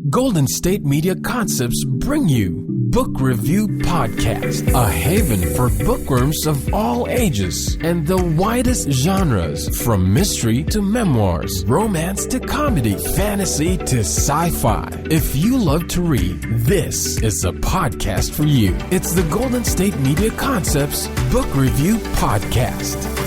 Golden State Media Concepts bring you Book Review Podcast, a haven for bookworms of all ages and the widest genres, from mystery to memoirs, romance to comedy, fantasy to sci-fi. If you love to read, this is a podcast for you. It's the Golden State Media Concepts Book Review Podcast.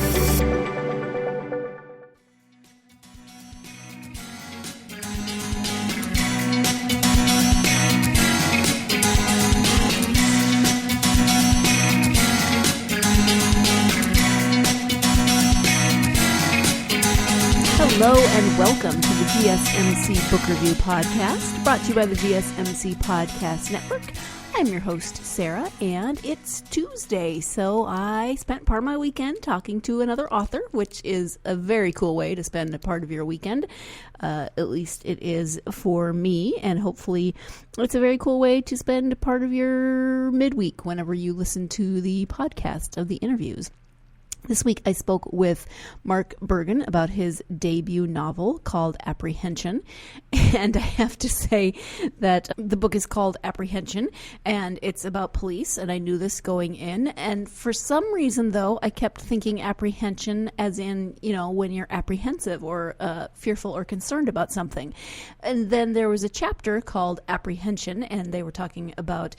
Hello and welcome to the GSMC Book Review Podcast, brought to you by the GSMC Podcast Network. I'm your host, Sarah, and it's Tuesday, so I spent part of my weekend talking to another author, which is a very cool way to spend a part of your weekend. At least it is for me, and hopefully it's a very cool way to spend a part of your midweek whenever you listen to the podcast of the interviews. This week I spoke with Mark Bergen about his debut novel called Apprehension, and I have to say that the book is called Apprehension, and it's about police, and I knew this going in, and for some reason, though, I kept thinking apprehension as in, you know, when you're apprehensive or fearful or concerned about something. And then there was a chapter called Apprehension, and they were talking about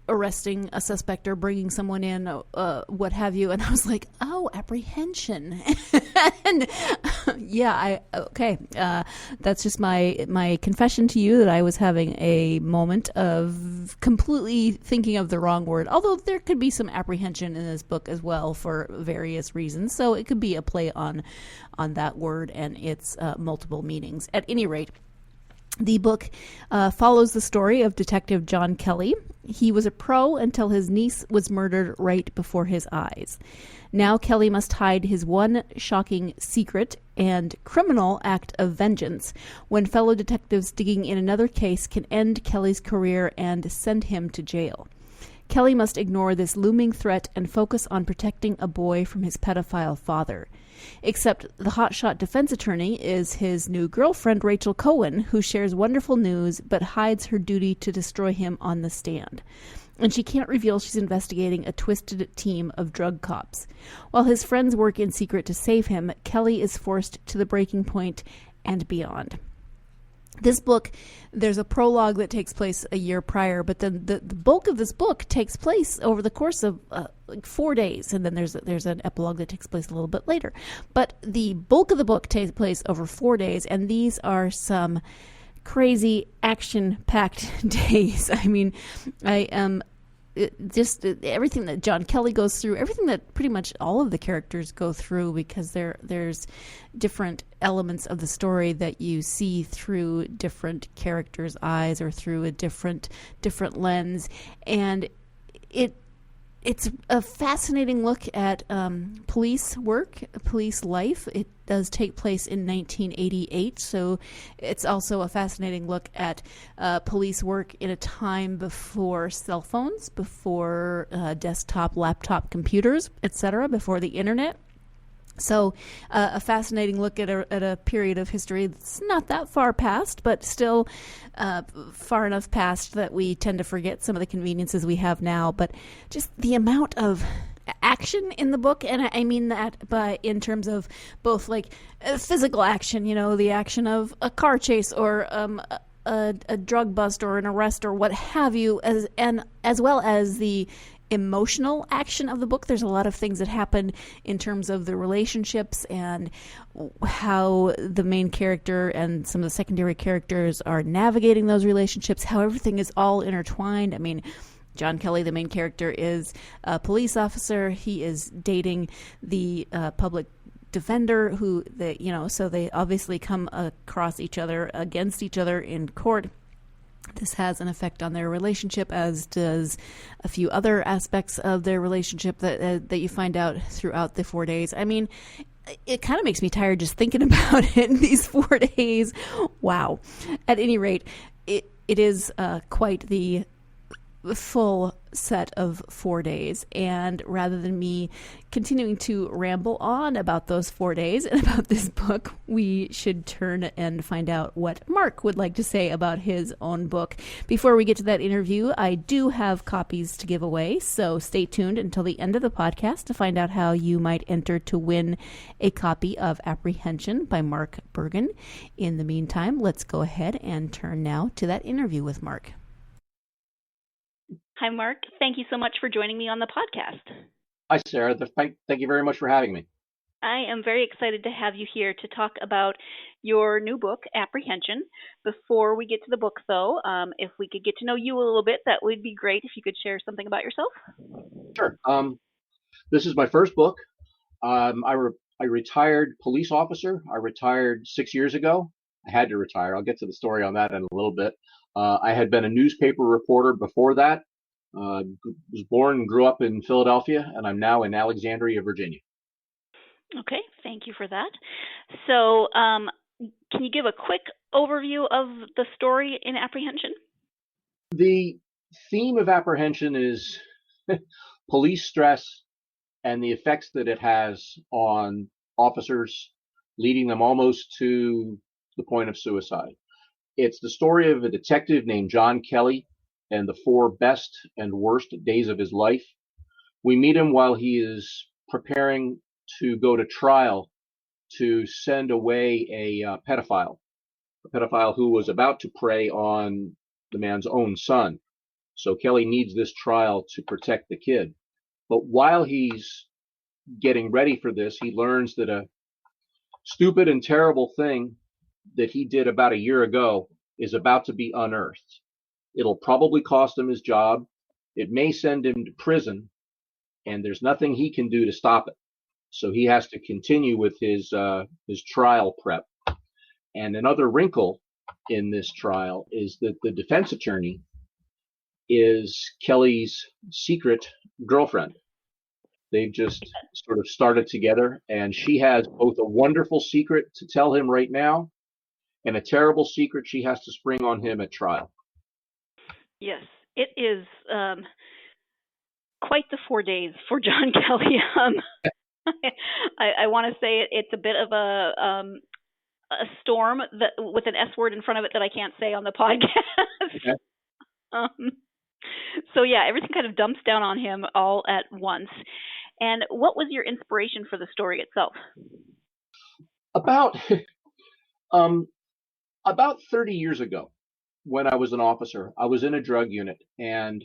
arresting a suspect or bringing someone in, what have you, and I was like, oh, apprehension. And that's just my confession to you that I was having a moment of completely thinking of the wrong word, although there could be some apprehension in this book as well for various reasons, so it could be a play on that word and its multiple meanings. At any rate, the book follows the story of Detective John Kelly. He was a pro until his niece was murdered right before his eyes. Now Kelly must hide his one shocking secret and criminal act of vengeance when fellow detectives digging in another case can end Kelly's career and send him to jail. Kelly must ignore this looming threat and focus on protecting a boy from his pedophile father. Except the hotshot defense attorney is his new girlfriend, Rachel Cohen, who shares wonderful news but hides her duty to destroy him on the stand. And she can't reveal she's investigating a twisted team of drug cops. While his friends work in secret to save him, Kelly is forced to the breaking point and beyond. This book, there's a prologue that takes place a year prior, but then the bulk of this book takes place over the course of 4 days, and then there's an epilogue that takes place a little bit later. But the bulk of the book takes place over 4 days, and these are some crazy action-packed days. I mean, everything that John Kelly goes through, everything that pretty much all of the characters go through, because there's different elements of the story that you see through different characters' eyes or through a different lens, and it's a fascinating look at police work, police life. It does take place in 1988, so it's also a fascinating look at police work in a time before cell phones, before desktop, laptop computers, etc., before the internet. So a fascinating look at a period of history that's not that far past, but still far enough past that we tend to forget some of the conveniences we have now. But just the amount of action in the book, and I mean that in terms of both like physical action, you know, the action of a car chase or a drug bust or an arrest or what have you, as well as the emotional action of the book. There's a lot of things that happen in terms of the relationships and how the main character and some of the secondary characters are navigating those relationships, how everything is all intertwined. I mean, John Kelly, the main character, is a police officer. He is dating the public defender so they obviously come across each other, against each other in court. This has an effect on their relationship, as does a few other aspects of their relationship that you find out throughout the 4 days. I mean, it kind of makes me tired just thinking about it in these 4 days. Wow. At any rate, it is quite the full set of 4 days. And rather than me continuing to ramble on about those 4 days and about this book, we should turn and find out what Mark would like to say about his own book. Before we get to that interview, I do have copies to give away, so stay tuned until the end of the podcast to find out how you might enter to win a copy of Apprehension by Mark Bergen. In the meantime, let's go ahead and turn now to that interview with Mark. Hi, Mark. Thank you so much for joining me on the podcast. Hi, Sarah. Thank you very much for having me. I am very excited to have you here to talk about your new book, Apprehension. Before we get to the book, though, if we could get to know you a little bit, that would be great if you could share something about yourself. Sure. This is my first book. I retired police officer. I retired 6 years ago. I had to retire. I'll get to the story on that in a little bit. I had been a newspaper reporter before that. Was born and grew up in Philadelphia, and I'm now in Alexandria, Virginia. Okay, thank you for that. So, can you give a quick overview of the story in Apprehension? The theme of Apprehension is police stress and the effects that it has on officers, leading them almost to the point of suicide. It's the story of a detective named John Kelly and the 4 best and worst days of his life. We meet him while he is preparing to go to trial to send away a pedophile who was about to prey on the man's own son. So Kelly needs this trial to protect the kid. But while he's getting ready for this, he learns that a stupid and terrible thing that he did about a year ago is about to be unearthed. It'll probably cost him his job. It may send him to prison, and there's nothing he can do to stop it. So he has to continue with his trial prep. And another wrinkle in this trial is that the defense attorney is Kelly's secret girlfriend. They've just sort of started together, and she has both a wonderful secret to tell him right now and a terrible secret she has to spring on him at trial. Yes, it is quite the 4 days for John Kelly. I want to say it's a bit of a storm that with an S word in front of it that I can't say on the podcast. Okay. So yeah, everything kind of dumps down on him all at once. And what was your inspiration for the story itself? About 30 years ago, when I was an officer, I was in a drug unit, and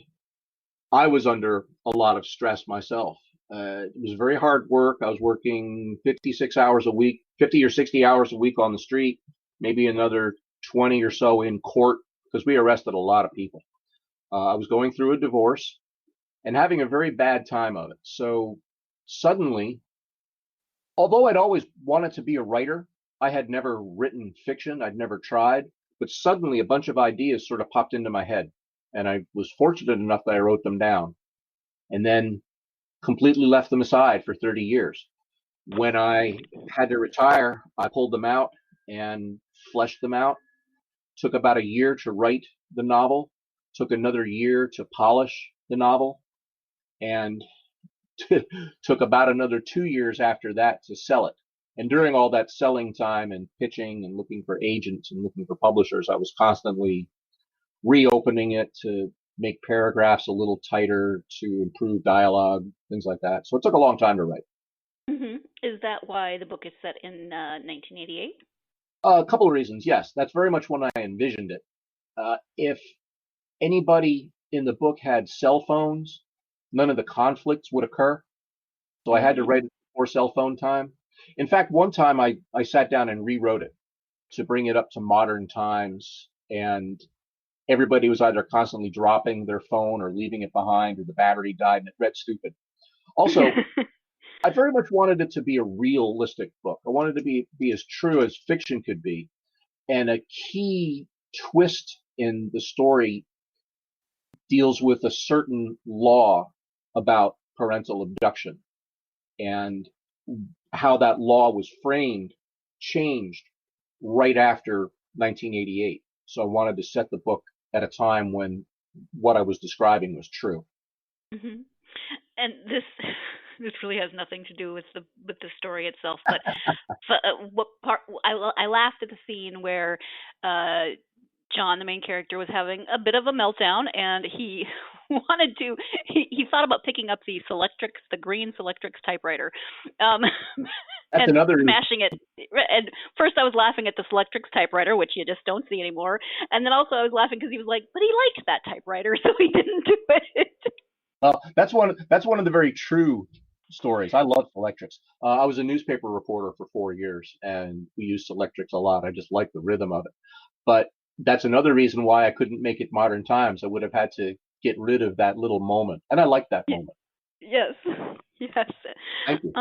I was under a lot of stress myself. It was very hard work. I was working 56 hours a week, 50 or 60 hours a week on the street, maybe another 20 or so in court, because we arrested a lot of people. I was going through a divorce and having a very bad time of it. So suddenly, although I'd always wanted to be a writer, I had never written fiction. I'd never tried. But suddenly a bunch of ideas sort of popped into my head, and I was fortunate enough that I wrote them down and then completely left them aside for 30 years. When I had to retire, I pulled them out and fleshed them out. Took about a year to write the novel, took another year to polish the novel, and took about another 2 years after that to sell it. And during all that selling time and pitching and looking for agents and looking for publishers, I was constantly reopening it to make paragraphs a little tighter, to improve dialogue, things like that. So it took a long time to write. Mm-hmm. Is that why the book is set in 1988? A couple of reasons. Yes, that's very much when I envisioned it. If anybody in the book had cell phones, none of the conflicts would occur. So I had to write it before cell phone time. In fact, one time I sat down and rewrote it to bring it up to modern times, and everybody was either constantly dropping their phone or leaving it behind, or the battery died and it read stupid. Also, I very much wanted it to be a realistic book. I wanted it to be as true as fiction could be. And a key twist in the story deals with a certain law about parental abduction, and how that law was framed changed right after 1988. So I wanted to set the book at a time when what I was describing was true. Mm-hmm. And this really has nothing to do with the story itself, but what part I laughed at the scene where John, the main character, was having a bit of a meltdown, and he he thought about picking up the green Selectrix typewriter, That's and another smashing it. And first I was laughing at the Selectrix typewriter, which you just don't see anymore, and then also I was laughing because he was like, but he liked that typewriter, so he didn't do it. Well, that's one of the very true stories. I love Selectrix. I was a newspaper reporter for 4 years, and we used Selectrix a lot. I just like the rhythm of it. But that's another reason why I couldn't make it modern times. I would have had to get rid of that little moment, and I like that moment. Yes, yes. Thank you.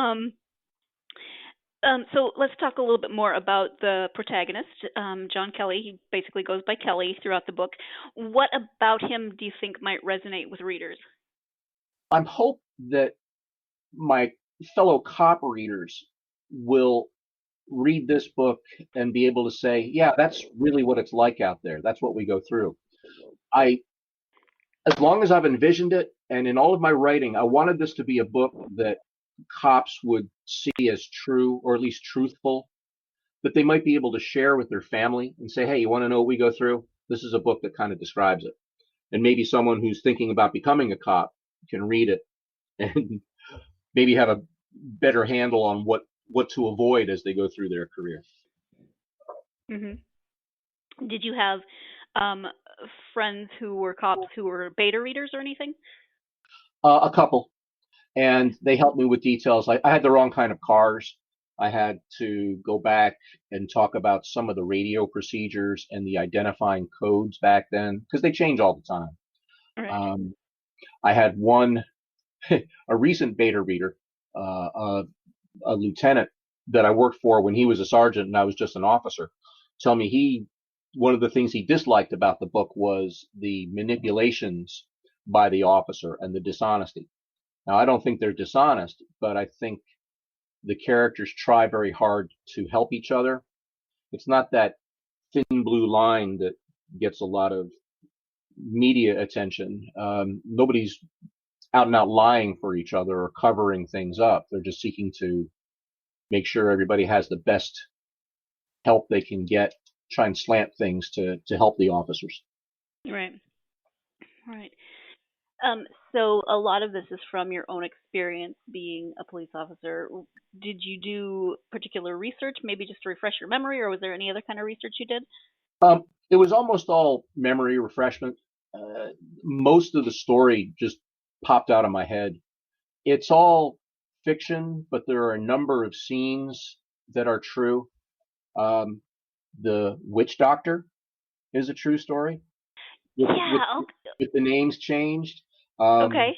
So let's talk a little bit more about the protagonist, John Kelly. He basically goes by Kelly throughout the book. What about him do you think might resonate with readers? I hope that my fellow cop readers will read this book and be able to say, yeah, that's really what it's like out there. That's what we go through. As long as I've envisioned it, and in all of my writing, I wanted this to be a book that cops would see as true, or at least truthful, that they might be able to share with their family and say, hey, you want to know what we go through? This is a book that kind of describes it. And maybe someone who's thinking about becoming a cop can read it and maybe have a better handle on what to avoid as they go through their career. Mm-hmm. Did you have friends who were cops who were beta readers or anything? A couple. And they helped me with details. I had the wrong kind of cars. I had to go back and talk about some of the radio procedures and the identifying codes back then, because they change all the time. Right. I had a recent beta reader, a lieutenant that I worked for when he was a sergeant and I was just an officer, tell me one of the things he disliked about the book was the manipulations by the officer and the dishonesty. Now, I don't think they're dishonest, but I think the characters try very hard to help each other. It's not that thin blue line that gets a lot of media attention. Nobody's out and out lying for each other or covering things up. They're just seeking to make sure everybody has the best help they can get, try and slant things to help the officers. Right. Right. So a lot of this is from your own experience being a police officer. Did you do particular research, maybe just to refresh your memory, or was there any other kind of research you did? It was almost all memory refreshment. Most of the story just popped out of my head. It's all fiction, but there are a number of scenes that are true. The witch doctor is a true story. With the names changed. Okay.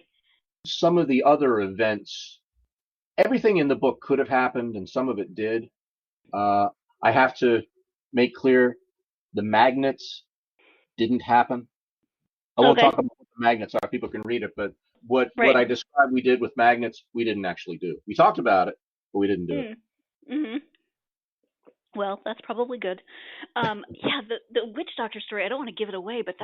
Some of the other events, everything in the book could have happened, and some of it did. I have to make clear the magnets didn't happen. I won't talk about what the magnets are. People can read it, but what I described we did with magnets, we didn't actually do. We talked about it, but we didn't do it. Mm-hmm. Well, that's probably good. Yeah, the witch doctor story, I don't want to give it away, but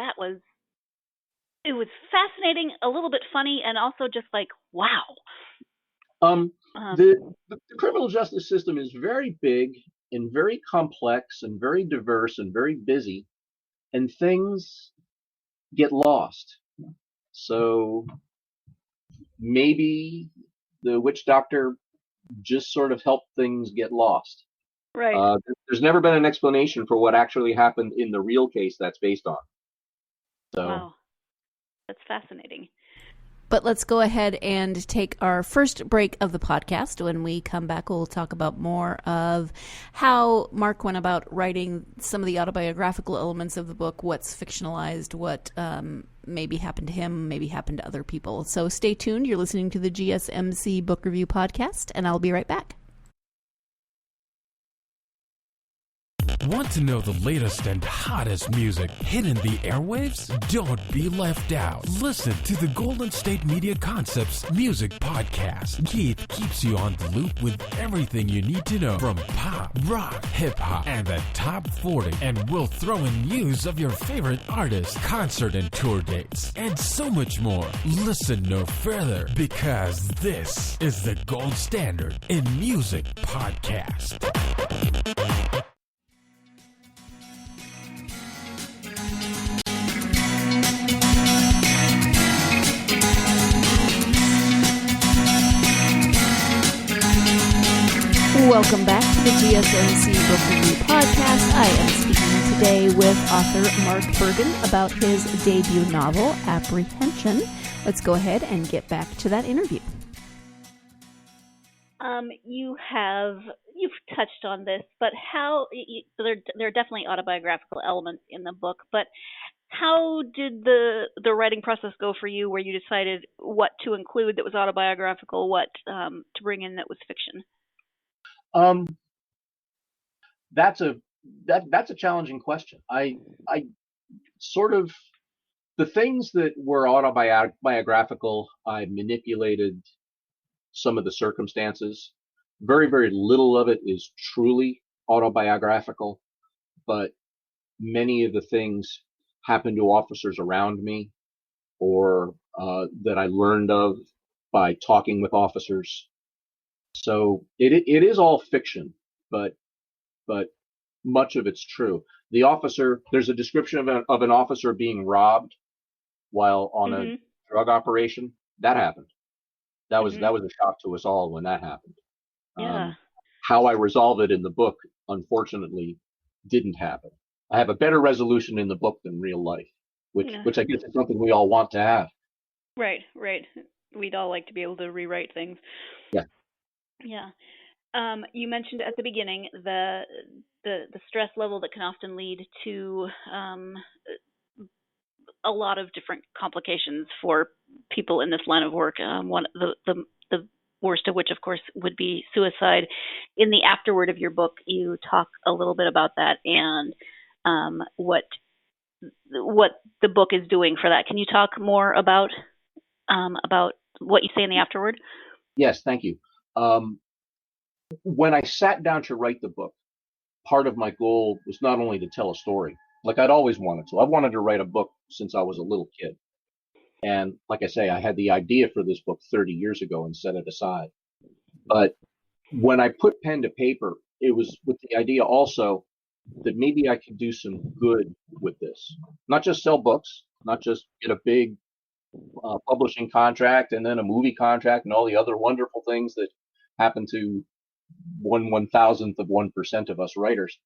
it was fascinating, a little bit funny, and also just like, wow. The criminal justice system is very big and very complex and very diverse and very busy, and things get lost. So maybe the witch doctor just sort of helped things get lost. Right. There's never been an explanation for what actually happened in the real case that's based on. So. Wow. That's fascinating. But let's go ahead and take our first break of the podcast. When we come back, we'll talk about more of how Mark went about writing some of the autobiographical elements of the book, what's fictionalized, what maybe happened to him, maybe happened to other people. So stay tuned. You're listening to the GSMC Book Review Podcast, and I'll be right back. Want to know the latest and hottest music hitting the airwaves? Don't be left out. Listen to the Golden State Media Concepts Music Podcast. Keith keeps you on the loop with everything you need to know from pop, rock, hip-hop, and the top 40. And we'll throw in news of your favorite artists, concert and tour dates, and so much more. Listen no further, because this is the gold standard in music podcast. Welcome back to the GSMC Book Review Podcast. I am speaking today with author Mark Bergen about his debut novel, Apprehension. Let's go ahead and get back to that interview. You've touched on this, but there are definitely autobiographical elements in the book, but how did the writing process go for you, where you decided what to include that was autobiographical, what to bring in that was fiction? That's a challenging question. I sort of, the things that were autobiographical, I manipulated some of the circumstances. Very, very little of it is truly autobiographical, but many of the things happened to officers around me, or that I learned of by talking with officers. So it is all fiction, but much of it's true. The officer, there's a description of an officer being robbed while on a drug operation. That happened. That was a shock to us all when that happened. Yeah. How I resolve it in the book, unfortunately, didn't happen. I have a better resolution in the book than real life, which I guess is something we all want to have. Right. We'd all like to be able to rewrite things. Yeah. Yeah. You mentioned at the beginning the stress level that can often lead to a lot of different complications for people in this line of work. One the worst of which, of course, would be suicide. In the afterword of your book, you talk a little bit about that and what the book is doing for that. Can you talk more about what you say in the afterword? Yes, thank you. When I sat down to write the book, part of my goal was not only to tell a story, like I'd always wanted to. I wanted to write a book since I was a little kid. And like I say, I had the idea for this book 30 years ago and set it aside. But when I put pen to paper, it was with the idea also that maybe I could do some good with this. Not just sell books, not just get a big publishing contract and then a movie contract and all the other wonderful things that happen to 1/1000th of 1% of us writers.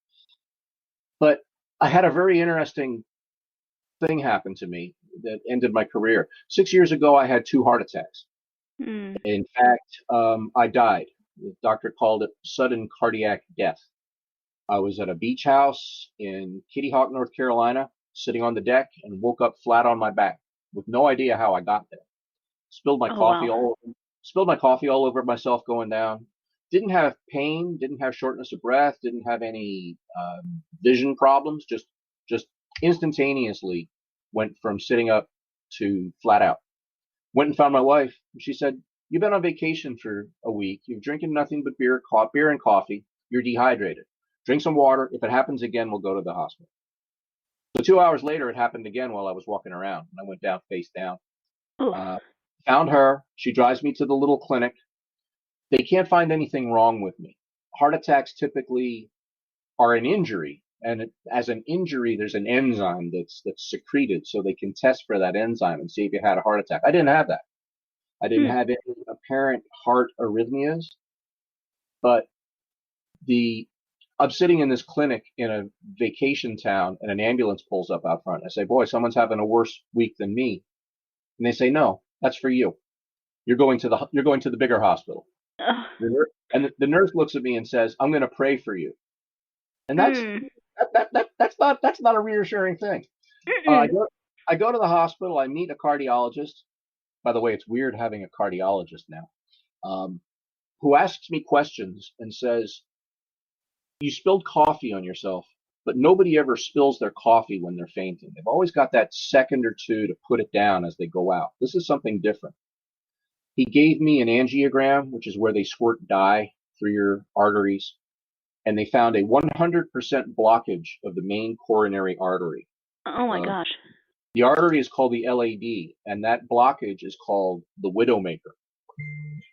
But I had a very interesting thing happen to me that ended my career. 6 years ago, I had 2 heart attacks. In fact, I died. The doctor called it sudden cardiac death. I was at a beach house in Kitty Hawk, North Carolina, sitting on the deck, and woke up flat on my back with no idea how I got there. Spilled my coffee all over myself going down. Didn't have pain, didn't have shortness of breath, didn't have any vision problems. Just instantaneously went from sitting up to flat out. Went and found my wife. She said, "You've been on vacation for a week. You're drinking nothing but beer and coffee. You're dehydrated. Drink some water. If it happens again, we'll go to the hospital." So 2 hours later, it happened again while I was walking around. And I went down face down. Found her. She drives me to the little clinic. They can't find anything wrong with me. Heart attacks typically are an injury. And as an injury, there's an enzyme that's secreted, so they can test for that enzyme and see if you had a heart attack. I didn't have that. I didn't have any apparent heart arrhythmias, but I'm sitting in this clinic in a vacation town, and an ambulance pulls up out front. I say, "Boy, someone's having a worse week than me." And they say, "No, that's for you. You're going to the bigger hospital." And the nurse looks at me and says, "I'm going to pray for you." And that's not a reassuring thing. I go to the hospital. I meet a cardiologist. By the way, it's weird having a cardiologist now, who asks me questions and says, "You spilled coffee on yourself. but nobody ever spills their coffee when they're fainting. They've always got that second or two to put it down as they go out. This is something different. He gave me an angiogram, which is where they squirt dye through your arteries, and they found a 100% blockage of the main coronary artery. Oh my gosh. The artery is called the LAD, and that blockage is called the widowmaker.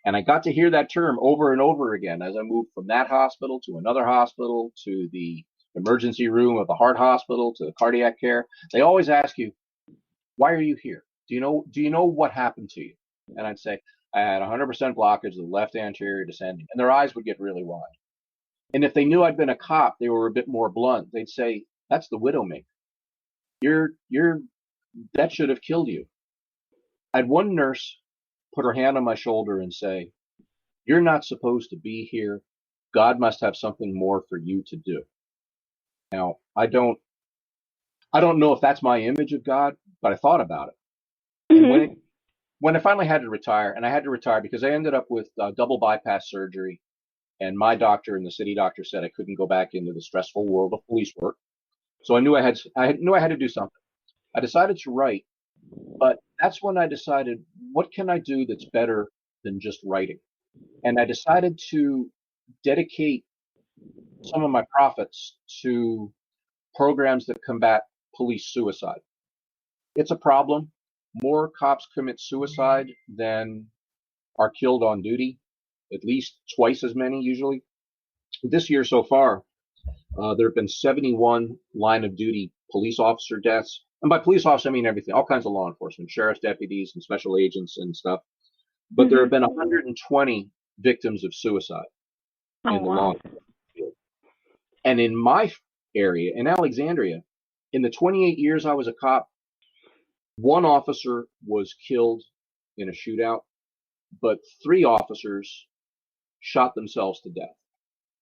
And I got to hear that term over and over again as I moved from that hospital to another hospital, to the emergency room of the heart hospital, to the cardiac care. They always ask you, why are you here? Do you know what happened to you? And I'd say, I had 100% blockage of the left anterior descending. And their eyes would get really wide. And if they knew I'd been a cop, they were a bit more blunt. They'd say, that's the widowmaker. That should have killed you. I had one nurse put her hand on my shoulder and say, you're not supposed to be here. God must have something more for you to do. Now, I don't know if that's my image of God, but I thought about it. Mm-hmm. And when I finally had to retire, and I had to retire because I ended up with double bypass surgery, and my doctor and the city doctor said I couldn't go back into the stressful world of police work. So I knew I had to do something. I decided to write, but that's when I decided, what can I do that's better than just writing? And I decided to dedicate some of my profits to programs that combat police suicide. It's a problem. More cops commit suicide than are killed on duty, at least twice as many usually. This year so far, there have been 71 line of duty police officer deaths. And by police officer, I mean everything, all kinds of law enforcement, sheriff's deputies and special agents and stuff. But there have been 120 victims of suicide in the law enforcement field. And in my area, in Alexandria, in the 28 years I was a cop, one officer was killed in a shootout, but 3 officers shot themselves to death.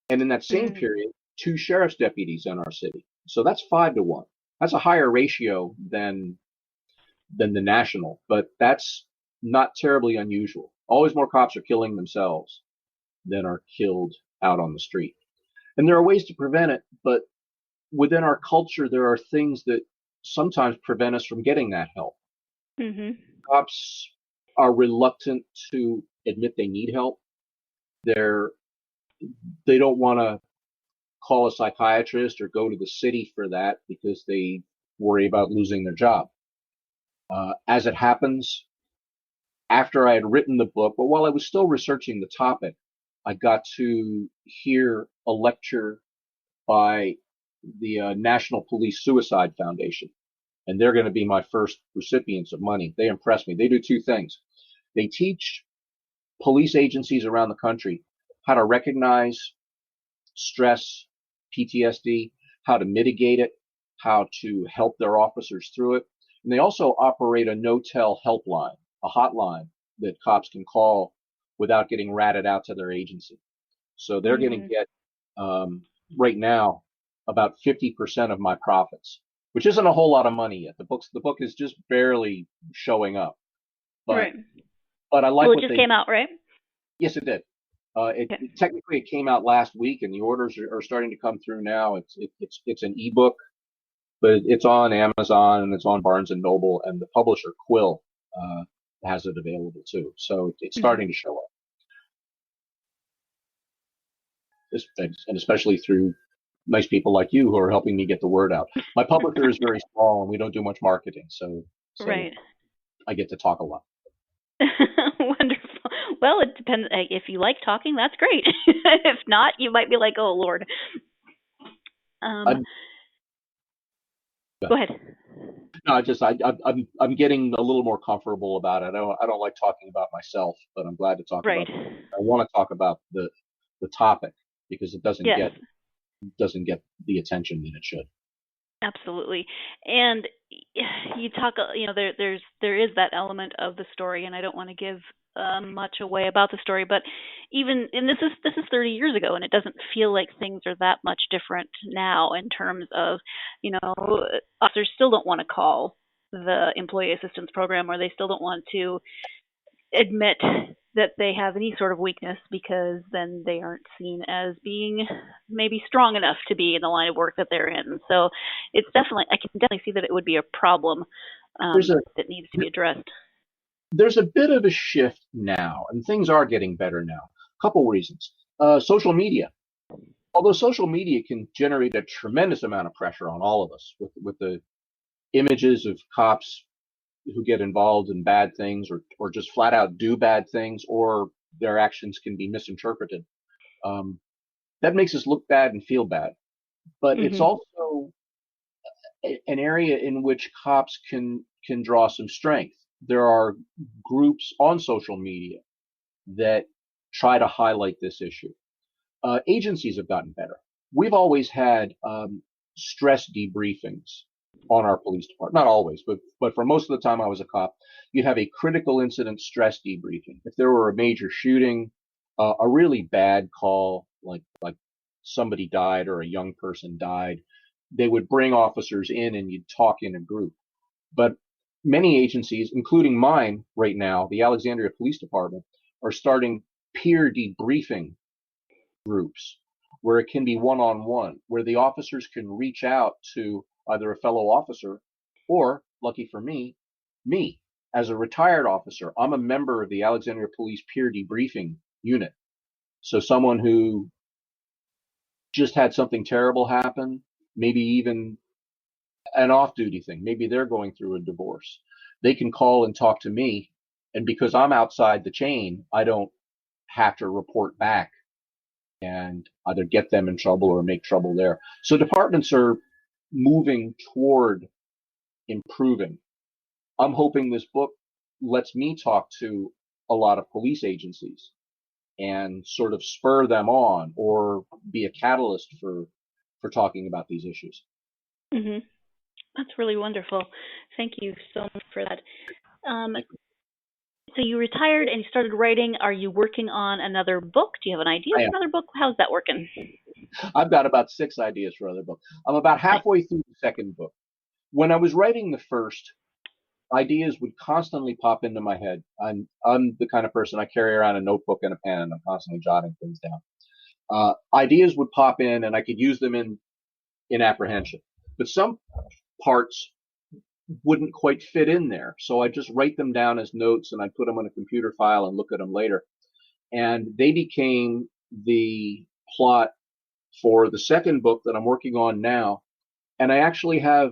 And in that same period, 2 sheriff's deputies in our city. So that's 5 to 1. That's a higher ratio than the national, but that's not terribly unusual. Always more cops are killing themselves than are killed out on the street. And there are ways to prevent it, but within our culture, there are things that sometimes prevent us from getting that help. Cops are reluctant to admit they need help. They don't want to call a psychiatrist or go to the city for that because they worry about losing their job. As it happens, after I had written the book, but while I was still researching the topic, I got to hear a lecture by the National Police Suicide Foundation, and they're going to be my first recipients of money. They impressed me. They do 2 things. They teach police agencies around the country how to recognize stress, PTSD, how to mitigate it, how to help their officers through it. And they also operate a no-tell helpline, a hotline that cops can call without getting ratted out to their agency. So they're going to get, right now, about 50% of my profits, which isn't a whole lot of money yet. The book is just barely showing up. But I like it just came out, right? Yes, it did. Technically, it came out last week, and the orders are starting to come through now. It's an ebook, but it's on Amazon and it's on Barnes and Noble, and the publisher Quill has it available too. So it's starting to show up, and especially through nice people like you who are helping me get the word out. My publisher is very small, and we don't do much marketing, so I get to talk a lot. Wonderful. Well, it depends. If you like talking, that's great. If not, you might be like, "Oh Lord." Go ahead. No, I'm getting a little more comfortable about it. I don't like talking about myself, but I'm glad to talk about it. I want to talk about the topic because it doesn't get the attention that it should. Absolutely. And you talk, there is that element of the story, and I don't want to give much away about the story, but and this is 30 years ago, and it doesn't feel like things are that much different now in terms of, officers still don't want to call the employee assistance program, or they still don't want to admit that they have any sort of weakness, because then they aren't seen as being maybe strong enough to be in the line of work that they're in. So it's definitely, I can definitely see that it would be a problem that needs to be addressed. There's a bit of a shift now, and things are getting better now. A couple reasons. Social media. Although social media can generate a tremendous amount of pressure on all of us with the images of cops who get involved in bad things or just flat out do bad things, or their actions can be misinterpreted. That makes us look bad and feel bad. But it's also an area in which cops can draw some strength. There are groups on social media that try to highlight this issue. Agencies have gotten better. We've always had stress debriefings on our police department. Not always, but for most of the time I was a cop, you'd have a critical incident stress debriefing. If there were a major shooting, a really bad call, like somebody died or a young person died, they would bring officers in and you'd talk in a group. But many agencies, including mine right now, the Alexandria Police Department, are starting peer debriefing groups where it can be one-on-one, where the officers can reach out to either a fellow officer or, lucky for me as a retired officer. I'm a member of the Alexandria Police Peer Debriefing Unit. So someone who just had something terrible happen, maybe even an off-duty thing, maybe they're going through a divorce, they can call and talk to me, and because I'm outside the chain, I don't have to report back and either get them in trouble or make trouble there. So departments are moving toward improving. I'm hoping this book lets me talk to a lot of police agencies and sort of spur them on or be a catalyst for talking about these issues. Mm-hmm. That's really wonderful. Thank you so much for that. So you retired and you started writing. Are you working on another book? Do you have an idea for another book? How's that working? I've got about 6 ideas for other books. I'm about halfway through the second book. When I was writing the first, ideas would constantly pop into my head. I'm the kind of person, I carry around a notebook and a pen, and I'm constantly jotting things down. Ideas would pop in, and I could use them in apprehension. But some parts wouldn't quite fit in there. So I just write them down as notes, and I put them on a computer file and look at them later. And they became the plot for the second book that I'm working on now. And I actually have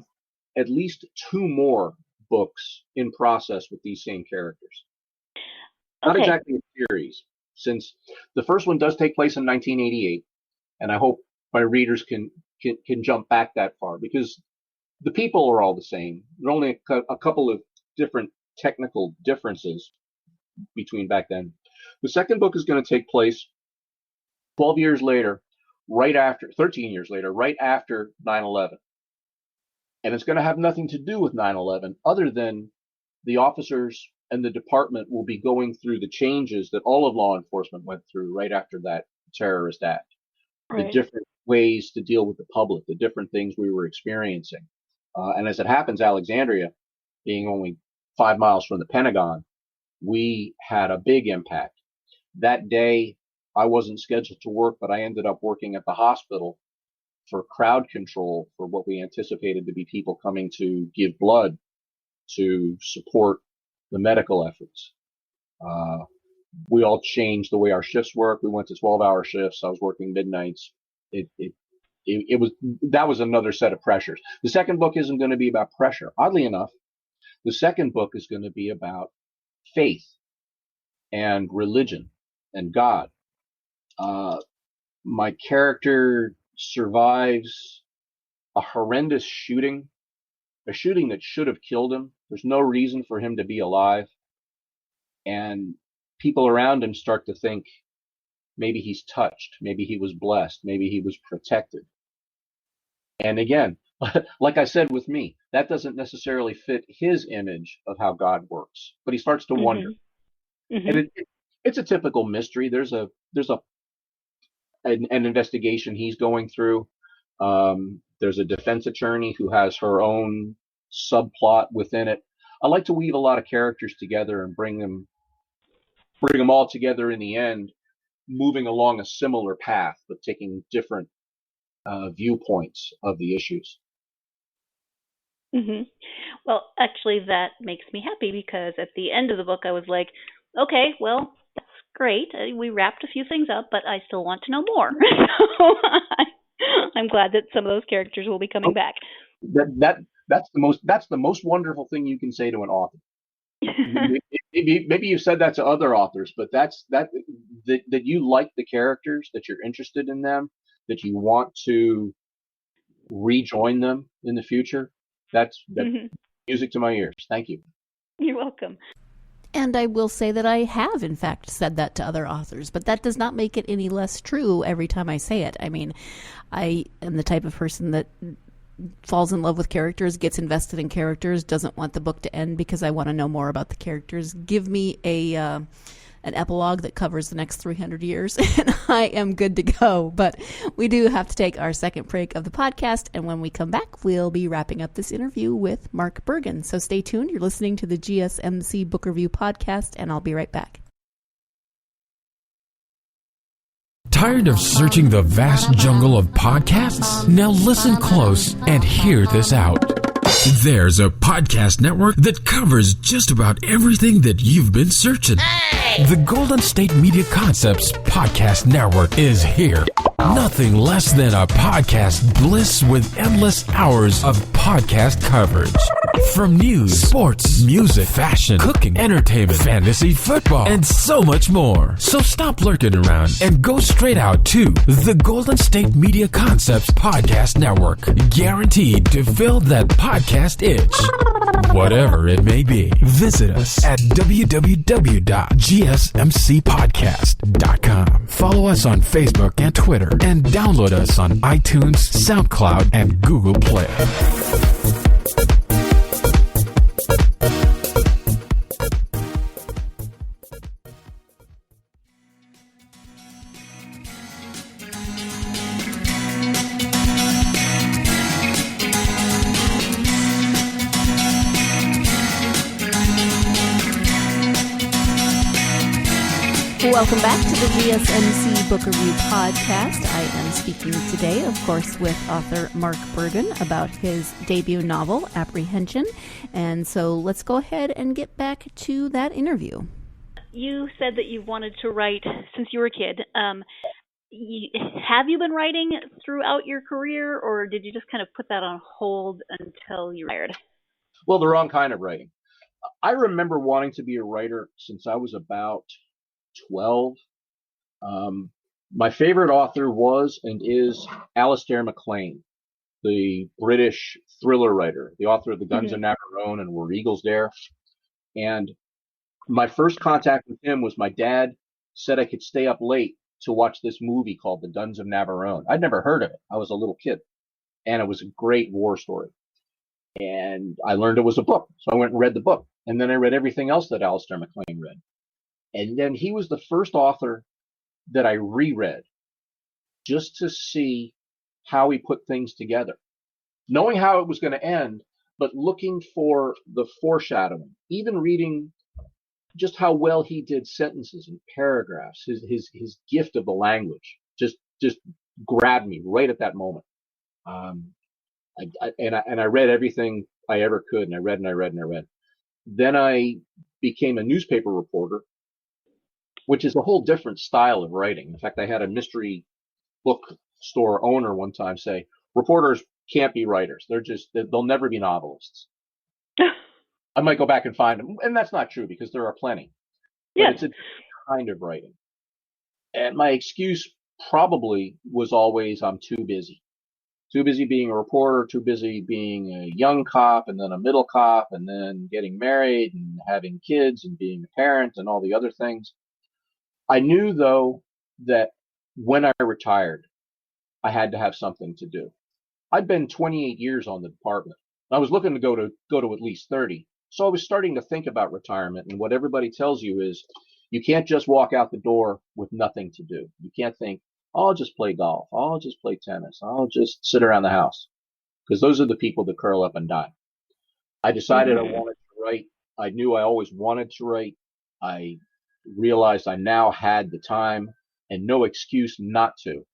at least 2 more books in process with these same characters. Okay. Not exactly a series, since the first one does take place in 1988. And I hope my readers can jump back that far, because the people are all the same. There are only a couple of different technical differences between back then. The second book is going to take place 13 years later, right after 9/11. And it's going to have nothing to do with 9/11 other than the officers and the department will be going through the changes that all of law enforcement went through right after that terrorist act. Right. The different ways to deal with the public, the different things we were experiencing. And as it happens, Alexandria, being only 5 miles from the Pentagon, we had a big impact. That day, I wasn't scheduled to work, but I ended up working at the hospital for crowd control for what we anticipated to be people coming to give blood to support the medical efforts. We all changed the way our shifts work. We went to 12-hour shifts. I was working midnights. That was another set of pressures. The second book isn't going to be about pressure. Oddly enough, the second book is going to be about faith and religion and God. My character survives a horrendous shooting, a shooting that should have killed him. There's no reason for him to be alive. And people around him start to think maybe he's touched, maybe he was blessed, maybe he was protected. And again, like I said with me, that doesn't necessarily fit his image of how God works, but he starts to wonder. Mm-hmm. And it's a typical mystery. There's an investigation he's going through. There's a defense attorney who has her own subplot within it. I like to weave a lot of characters together and bring them bring them all together in the end, moving along a similar path, but taking different viewpoints of the issues. Hmm. Well, actually, that makes me happy because at the end of the book, I was like, okay, well, that's great. We wrapped a few things up, but I still want to know more. So I'm glad that some of those characters will be coming back. That's the most wonderful thing you can say to an author. Maybe you've said that to other authors, but that you like the characters, that you're interested in them, that you want to rejoin them in the future. That's music to my ears. Thank you. You're welcome. And I will say that I have, in fact, said that to other authors, but that does not make it any less true every time I say it. I mean, I am the type of person that falls in love with characters, gets invested in characters, doesn't want the book to end because I want to know more about the characters. Give me an epilogue that covers the next 300 years, and I am good to go. But we do have to take our second break of the podcast, and when we come back, we'll be wrapping up this interview with Mark Bergen. So stay tuned. You're listening to the GSMC Book Review Podcast, and I'll be right back. Tired of searching the vast jungle of podcasts? Now listen close and hear this out. There's a podcast network that covers just about everything that you've been searching. The Golden State Media Concepts Podcast Network is here. Nothing less than a podcast bliss with endless hours of podcast coverage. From news, sports, music, fashion, cooking, entertainment, fantasy, football, and so much more. So stop lurking around and go straight out to the Golden State Media Concepts Podcast Network. Guaranteed to fill that podcast itch. Whatever it may be. Visit us at www.gsmcpodcast.com. Follow us on Facebook and Twitter, and download us on iTunes, SoundCloud, and Google Play. Welcome back to the GSMC Book Review Podcast. I am speaking today, of course, with author Mark Bergen about his debut novel, Apprehension. And so let's go ahead and get back to that interview. You said that you wanted to write since you were a kid. Have you been writing throughout your career, or did you just kind of put that on hold until you retired? Well, the wrong kind of writing. I remember wanting to be a writer since I was about 12. My favorite author was and is Alistair MacLean, the British thriller writer, the author of The Guns of Navarone and Were Eagles There. And my first contact with him was my dad said I could stay up late to watch this movie called The Guns of Navarone. I'd never heard of it. I was a little kid, and it was a great war story. And I learned it was a book, so I went and read the book. And then I read everything else that Alistair MacLean read. And then he was the first author that I reread just to see how he put things together, knowing how it was going to end, but looking for the foreshadowing, even reading just how well he did sentences and paragraphs. His gift of the language just grabbed me right at that moment. I read everything I ever could, and I read and I read and I read. Then I became a newspaper reporter, which is a whole different style of writing. In fact, I had a mystery bookstore owner one time say, reporters can't be writers. They'll never be novelists. I might go back and find them. And that's not true because there are plenty. Yes. But it's a kind of writing. And my excuse probably was always, I'm too busy. Too busy being a reporter, too busy being a young cop and then a middle cop and then getting married and having kids and being a parent and all the other things. I knew, though, that when I retired, I had to have something to do. I'd been 28 years on the department. I was looking to go to at least 30. So I was starting to think about retirement. And what everybody tells you is you can't just walk out the door with nothing to do. You can't think, I'll just play golf. I'll just play tennis. I'll just sit around the house. Because those are the people that curl up and die. I decided I wanted to write. I knew I always wanted to write. I realized I now had the time and no excuse not to.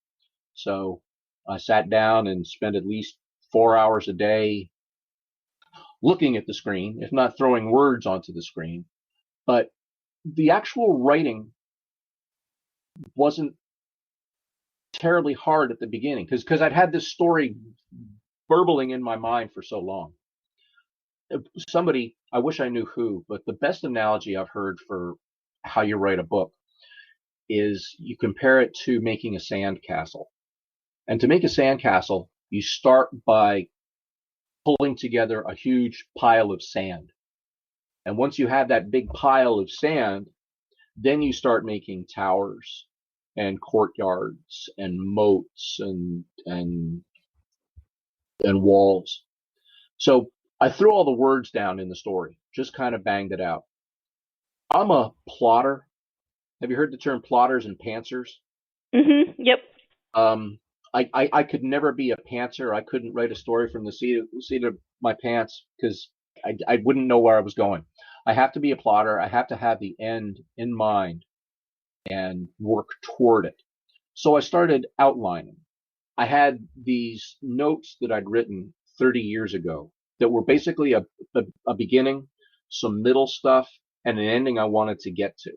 So I sat down and spent at least 4 hours a day looking at the screen, if not throwing words onto the screen. But the actual writing wasn't terribly hard at the beginning because I'd had this story burbling in my mind for so long. Somebody, I wish I knew who, but the best analogy I've heard for how you write a book is you compare it to making a sandcastle. And to make a sandcastle, you start by pulling together a huge pile of sand. And once you have that big pile of sand, then you start making towers and courtyards and moats and walls. So I threw all the words down in the story, just kind of banged it out. I'm a plotter. Have you heard the term plotters and pantsers? Mm-hmm. Yep. I could never be a pantser. I couldn't write a story from the seat of my pants because I wouldn't know where I was going. I have to be a plotter. I have to have the end in mind and work toward it. So I started outlining. I had these notes that I'd written 30 years ago that were basically a beginning, some middle stuff, and an ending I wanted to get to.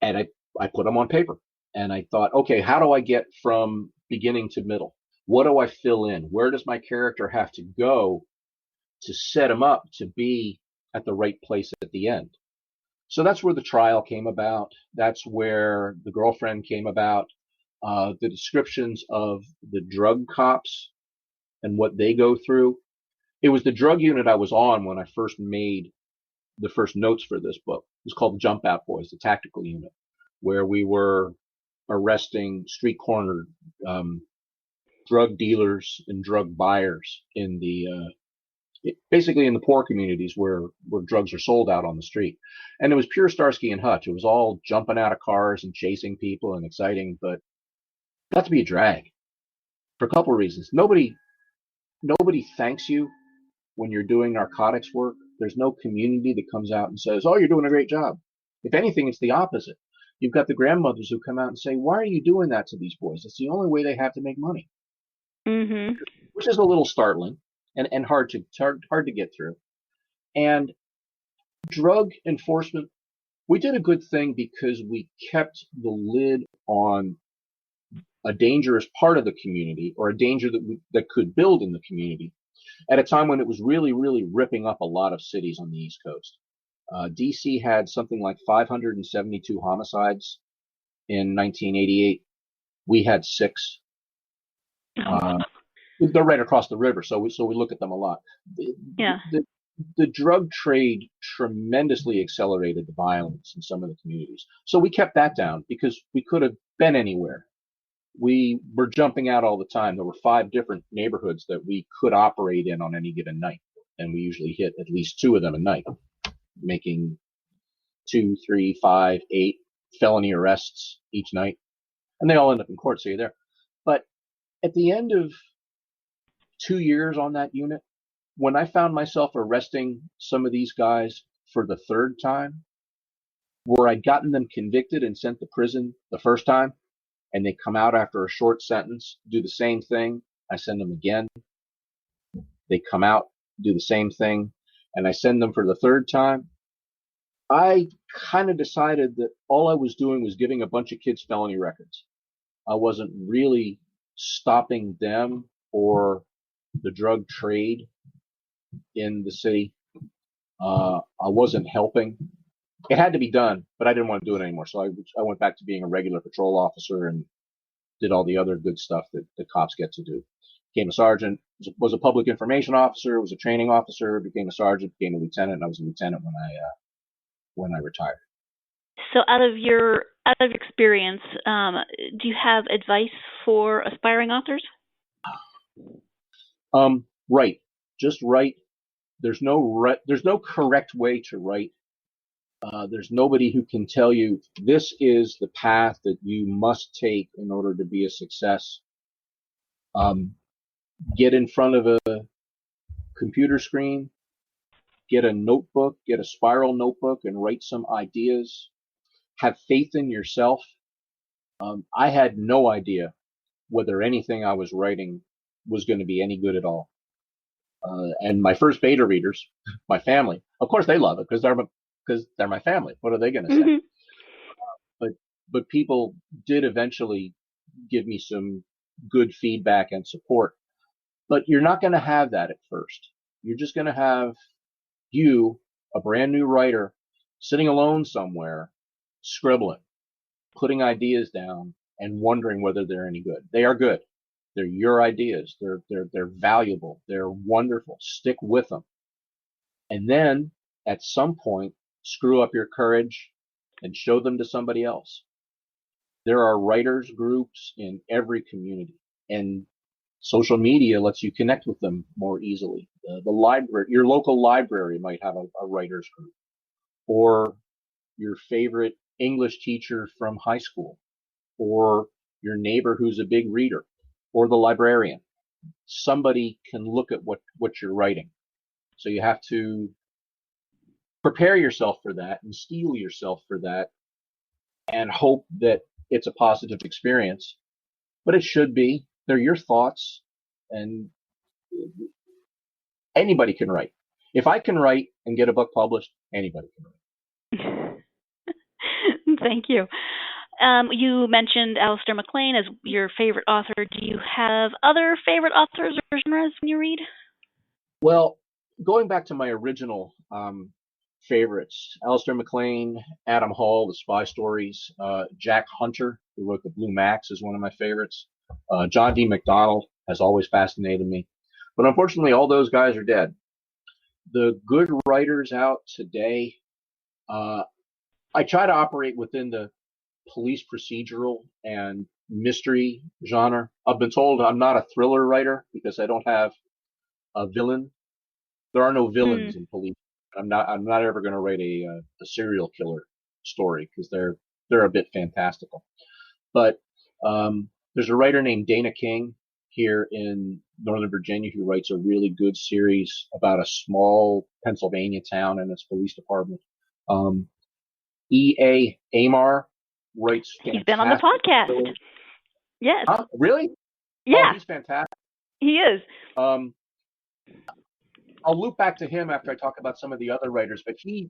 And I put them on paper. And I thought, okay, how do I get from beginning to middle? What do I fill in? Where does my character have to go to set him up to be at the right place at the end? So that's where the trial came about. That's where the girlfriend came about. The descriptions of the drug cops and what they go through. It was the drug unit I was on when I first made the first notes for this book. It was called the Jump Out Boys, the tactical unit, where we were arresting street corner drug dealers and drug buyers in basically in the poor communities where drugs are sold out on the street. And it was pure Starsky and Hutch. It was all jumping out of cars and chasing people and exciting, but it got to be a drag for a couple of reasons. Nobody thanks you when you're doing narcotics work. There's no community that comes out and says, "Oh, you're doing a great job." If anything, it's the opposite. You've got the grandmothers who come out and say, "Why are you doing that to these boys? It's the only way they have to make money." Mm-hmm. Which is a little startling and hard to get through. And drug enforcement, we did a good thing because we kept the lid on a dangerous part of the community, or a danger that could build in the community, at a time when it was really, really ripping up a lot of cities on the East Coast. DC had something like 572 homicides in 1988. We had 6. They're right across the river, so we look at them a lot. The drug trade tremendously accelerated the violence in some of the communities. So we kept that down because we could have been anywhere. We were jumping out all the time. There were 5 different neighborhoods that we could operate in on any given night, and we usually hit at least 2 of them a night, making 2, 3, 5, 8 felony arrests each night, and they all end up in court, so you're there. But at the end of 2 years on that unit, when I found myself arresting some of these guys for the 3rd time, where I'd gotten them convicted and sent to prison the first time, and they come out after a short sentence, do the same thing, I send them again. They come out, do the same thing, and I send them for the 3rd time. I kind of decided that all I was doing was giving a bunch of kids felony records. I wasn't really stopping them or the drug trade in the city. I wasn't helping. It had to be done, but I didn't want to do it anymore. So I went back to being a regular patrol officer and did all the other good stuff that the cops get to do. Became a sergeant, was a public information officer, was a training officer, became a sergeant, became a lieutenant, and I was a lieutenant when I retired. So out of your experience, do you have advice for aspiring authors? Write. Just write. There's no correct way to write. There's nobody who can tell you this is the path that you must take in order to be a success. Get in front of a computer screen get a notebook, get a spiral notebook, and write some ideas. Have faith in yourself. I had no idea whether anything I was writing was going to be any good at all. And my first beta readers, my family, of course they love it because they're my family. What are they going to say? Mm-hmm. But people did eventually give me some good feedback and support. But you're not going to have that at first. You're just going to have you, a brand new writer, sitting alone somewhere, scribbling, putting ideas down, and wondering whether they're any good. They are good. They're your ideas. They're valuable. They're wonderful. Stick with them. And then at some point, screw up your courage and show them to somebody else. There are writers groups in every community, and social media lets you connect with them more easily. The library, your local library might have a writers group, or your favorite English teacher from high school, or your neighbor who's a big reader, or the librarian. Somebody can look at what you're writing. So you have to prepare yourself for that and steel yourself for that and hope that it's a positive experience. But it should be. They're your thoughts, and anybody can write. If I can write and get a book published, anybody can write. Thank you. You mentioned Alistair MacLean as your favorite author. Do you have other favorite authors or genres when you read? Well, going back to my original favorites, Alistair MacLean, Adam Hall, the spy stories, Jack Hunter, who wrote The Blue Max, is one of my favorites. John D. MacDonald has always fascinated me. But unfortunately, all those guys are dead. The good writers out today, I try to operate within the police procedural and mystery genre. I've been told I'm not a thriller writer because I don't have a villain. There are no villains in police. I'm not ever going to write a serial killer story because they're a bit fantastical. But there's a writer named Dana King here in Northern Virginia who writes a really good series about a small Pennsylvania town and its police department. E.A. Amar writes fantastic. He's been on the podcast. Stories. Yes. Huh? Really? Yeah. Oh, he's fantastic. He is. I'll loop back to him after I talk about some of the other writers, but he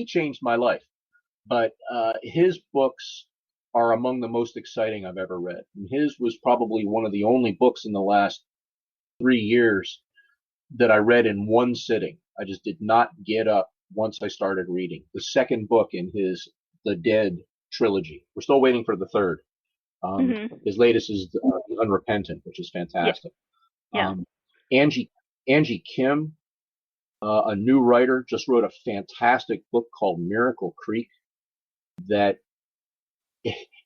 changed my life. But his books are among the most exciting I've ever read. And his was probably one of the only books in the last 3 years that I read in one sitting. I just did not get up once I started reading. The second book in his The Dead trilogy. We're still waiting for the third. His latest is The Unrepentant, which is fantastic. Yeah. Angie Kim, a new writer, just wrote a fantastic book called Miracle Creek that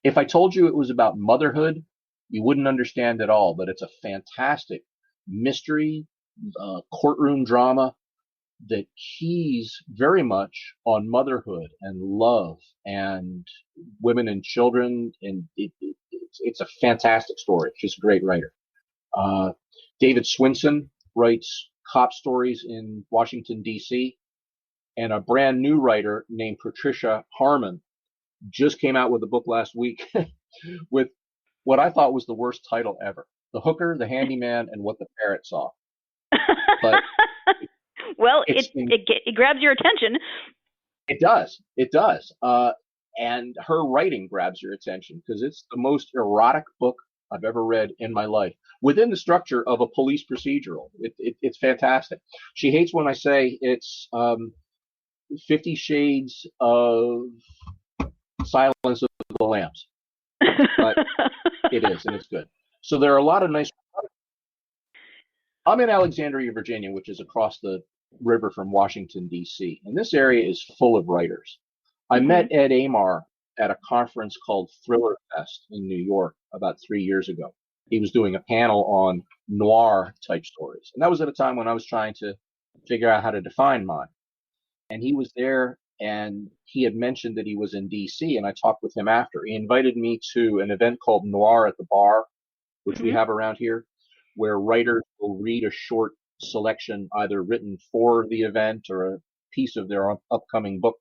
if I told you it was about motherhood, you wouldn't understand at all, but it's a fantastic mystery, courtroom drama that keys very much on motherhood and love and women and children. And it's a fantastic story. She's a great writer. David Swinson writes cop stories in Washington, D.C. And a brand new writer named Patricia Harmon just came out with a book last week with what I thought was the worst title ever. The Hooker, the Handyman, and What the Parrot Saw. But well, it grabs your attention. It does. It does. And her writing grabs your attention because it's the most erotic book I've ever read in my life within the structure of a police procedural. It's fantastic. She hates when I say it's 50 Shades of Silence of the Lambs. But it is, and it's good. So there are a lot of nice... I'm in Alexandria, Virginia, which is across the river from Washington, D.C. And this area is full of writers. I met Ed Amar at a conference called Thriller Fest in New York about 3 years ago. He was doing a panel on noir type stories. And that was at a time when I was trying to figure out how to define mine. And he was there, and he had mentioned that he was in D.C., and I talked with him after. He invited me to an event called Noir at the Bar, which we have around here, where writers will read a short selection, either written for the event or a piece of their upcoming book.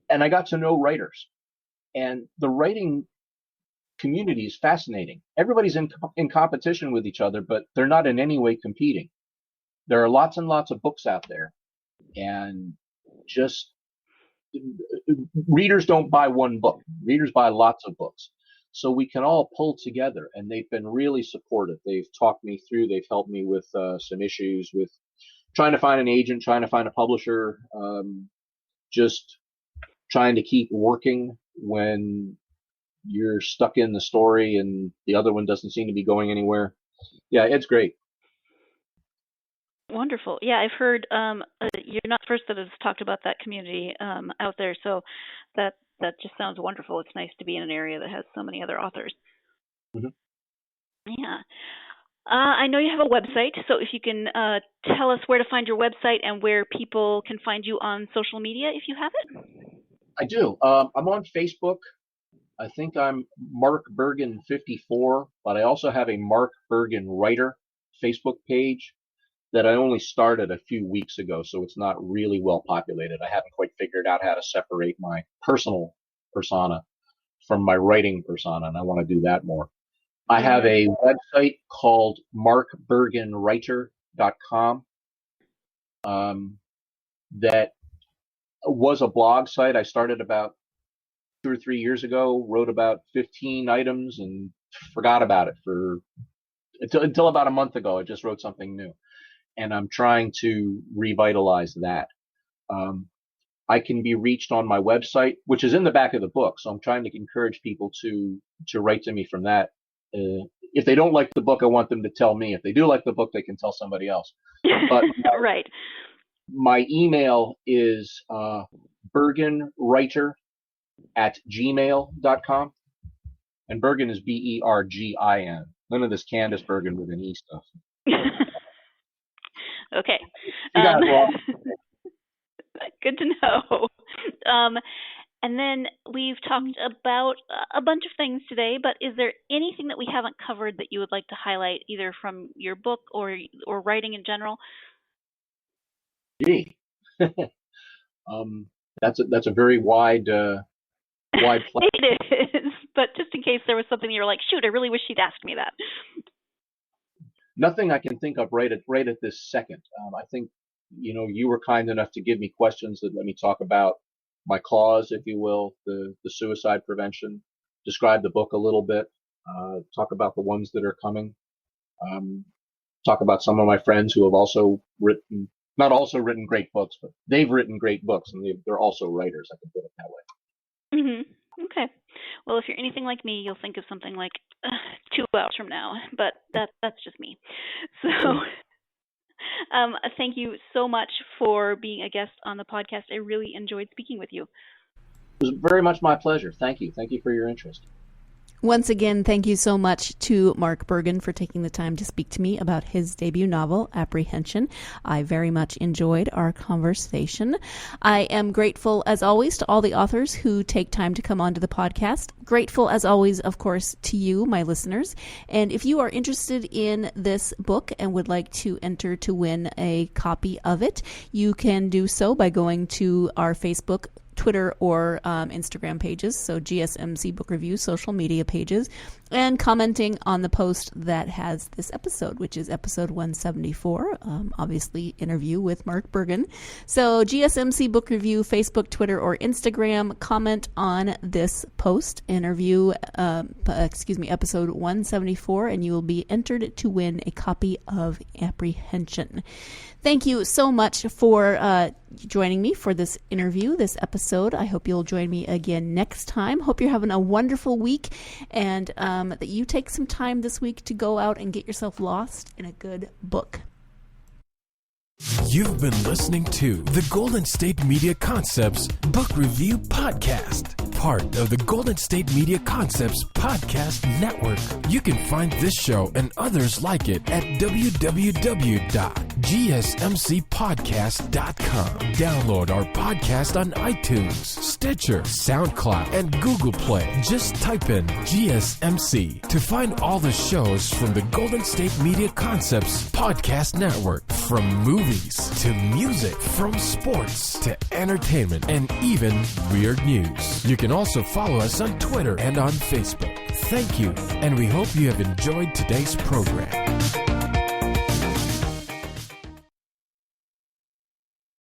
And I got to know writers. And the writing community is fascinating. Everybody's in competition with each other, but they're not in any way competing. There are lots and lots of books out there, and just readers don't buy one book. Readers buy lots of books. So we can all pull together, and they've been really supportive. They've talked me through. They've helped me with some issues with trying to find an agent, trying to find a publisher, just trying to keep working when you're stuck in the story and the other one doesn't seem to be going anywhere. Yeah, it's great. Wonderful. Yeah, I've heard you're not the first that has talked about that community out there, so that just sounds wonderful. It's nice to be in an area that has so many other authors. Mm-hmm. Yeah. I know you have a website, so if you can tell us where to find your website and where people can find you on social media, if you have it. I do. I'm on Facebook. I think I'm Mark Bergen 54, but I also have a Mark Bergen Writer Facebook page that I only started a few weeks ago, so it's not really well populated. I haven't quite figured out how to separate my personal persona from my writing persona, and I want to do that more. I have a website called markbergenwriter.com that was a blog site I started about 2 or 3 years ago, wrote about 15 items and forgot about it until about a month ago. I just wrote something new, and I'm trying to revitalize that. I can be reached on my website, which is in the back of the book, so I'm trying to encourage people to write to me from that. If they don't like the book, I want them to tell me. If they do like the book, they can tell somebody else. But right. My email is bergenwriter@gmail.com. And Bergen is Bergin. None of this Candace Bergen with an E stuff. Okay. You got it wrong. Good to know. And then we've talked about a bunch of things today, but is there anything that we haven't covered that you would like to highlight, either from your book or writing in general? Gee, that's a very wide play. It is, but just in case there was something you're like, shoot, I really wish she'd asked me that. Nothing I can think of right at this second. I think you were kind enough to give me questions that let me talk about my cause, if you will, the suicide prevention, describe the book a little bit, talk about the ones that are coming, talk about some of my friends who have also not also written great books, but they've written great books, and they're also writers, I can put it that way. Mm-hmm. Okay. Well, if you're anything like me, you'll think of something like 2 hours from now, but that's just me. So thank you so much for being a guest on the podcast. I really enjoyed speaking with you. It was very much my pleasure. Thank you. Thank you for your interest. Once again, thank you so much to Mark Bergen for taking the time to speak to me about his debut novel, Apprehension. I very much enjoyed our conversation. I am grateful, as always, to all the authors who take time to come onto the podcast. Grateful, as always, of course, to you, my listeners. And if you are interested in this book and would like to enter to win a copy of it, you can do so by going to our Facebook, Twitter, or Instagram pages, so GSMC Book Review social media pages, and commenting on the post that has this episode, which is episode 174, obviously interview with Mark Bergen. So GSMC Book Review, Facebook, Twitter, or Instagram, comment on this post, episode 174, and you will be entered to win a copy of Apprehension. Thank you so much for joining me for this interview, this episode. I hope you'll join me again next time. Hope you're having a wonderful week, and that you take some time this week to go out and get yourself lost in a good book. You've been listening to the Golden State Media Concepts Book Review Podcast. part of the Golden State Media Concepts Podcast Network. You can find this show and others like it at www.gsmcpodcast.com. Download our podcast on iTunes, Stitcher, SoundCloud, and Google Play. Just type in GSMC to find all the shows from the Golden State Media Concepts Podcast Network. From movies to music, from sports to entertainment, and even weird news. You can also follow us on Twitter and on Facebook. Thank you, and we hope you have enjoyed today's program.